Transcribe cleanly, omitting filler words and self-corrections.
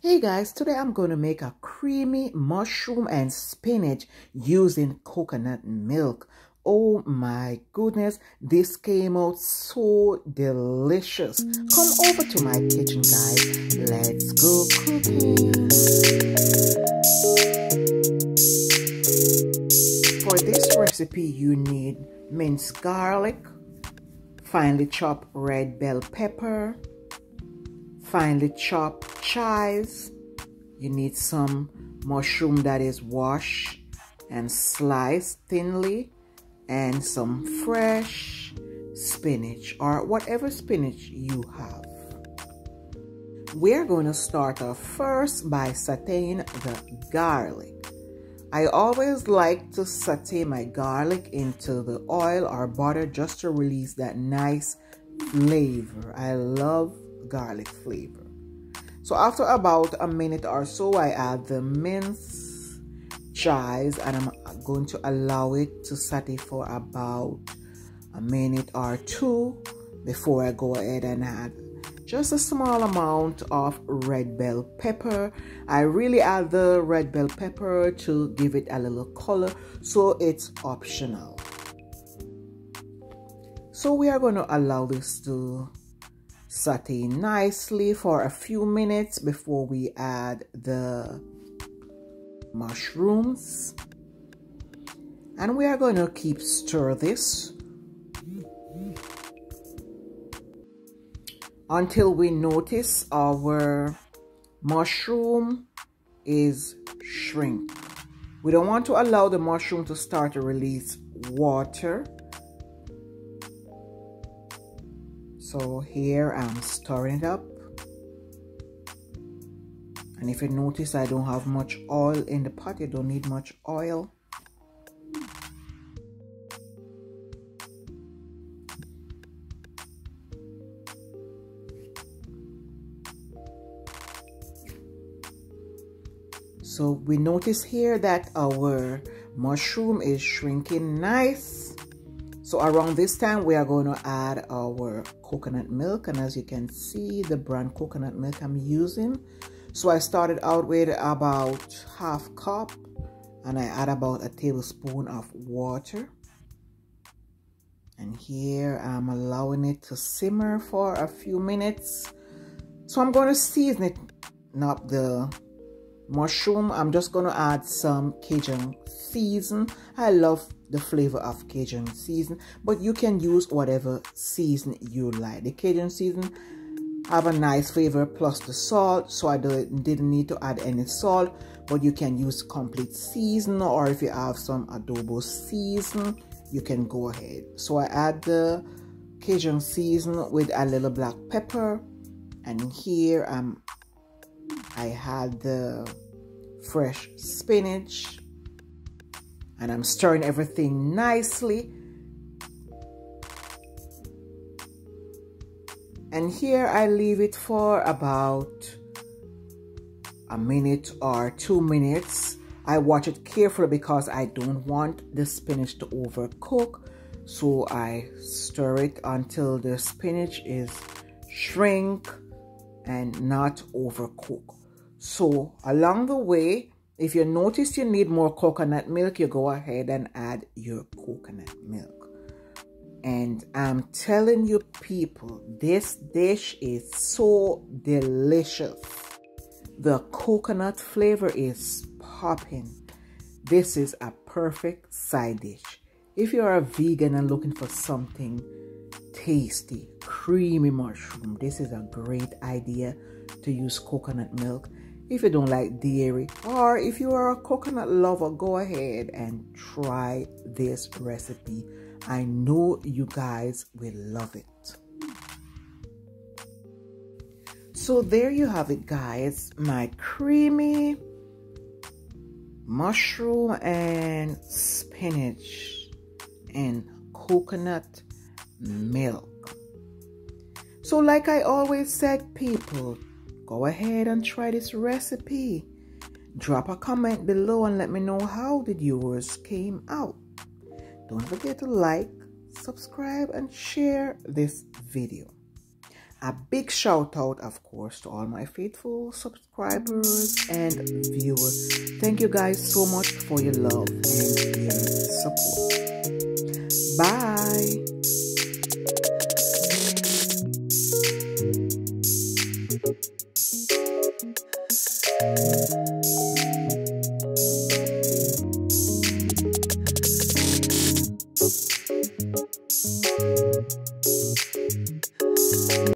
Hey guys, today I'm going to make a creamy mushroom and spinach using coconut milk. Oh my goodness, this came out so delicious. Come over to my kitchen, guys. Let's go cooking. For this recipe, you need minced garlic, finely chopped red bell pepper, finely chopped chives. You need some mushroom that is washed and sliced thinly, and some fresh spinach or whatever spinach you have. We're going to start off first by sauteing the garlic. I always like to saute my garlic into the oil or butter just to release that nice flavor. I love garlic flavor. So after about a minute or so, I add the minced chives, and I'm going to allow it to saute for about a minute or two before I go ahead and add just a small amount of red bell pepper. I really add the red bell pepper to give it a little color, so it's optional. So we are going to allow this to saute nicely for a few minutes before we add the mushrooms, and we are going to keep stir this until we notice our mushroom is shrink. We don't want to allow the mushroom to start to release water. So here I'm stirring it up, and if you notice I don't have much oil in the pot. You don't need much oil. So we notice here that our mushroom is shrinking nice. So around this time we are going to add our coconut milk, and as you can see, the brand coconut milk I'm using. So I started out with about half cup, and I add about a tablespoon of water. And here I'm allowing it to simmer for a few minutes. So I'm going to season it up the mushroom. I'm just going to add some Cajun season. I love the flavor of Cajun season, but you can use whatever season you like. The Cajun season have a nice flavor plus the salt, so I didn't need to add any salt, but you can use complete season, or if you have some adobo season, you can go ahead. So I add the Cajun season with a little black pepper, and here I had the fresh spinach, and I'm stirring everything nicely. And here I leave it for about a minute or 2 minutes. I watch it carefully because I don't want the spinach to overcook. So I stir it until the spinach is shrink and not overcook. So along the way, if you notice you need more coconut milk, you go ahead and add your coconut milk. And I'm telling you people, this dish is so delicious. The coconut flavor is popping. This is a perfect side dish. If you're a vegan and looking for something tasty, creamy mushroom, this is a great idea to use coconut milk. If you don't like dairy, or if you are a coconut lover, go ahead and try this recipe. I know you guys will love it. So there you have it, guys, my creamy mushroom and spinach and coconut milk. So like I always said, people, go ahead and try this recipe. Drop a comment below and let me know how did yours came out. Don't forget to like, subscribe, and share this video. A big shout out, of course, to all my faithful subscribers and viewers. Thank you guys so much for your love and your support. Bye.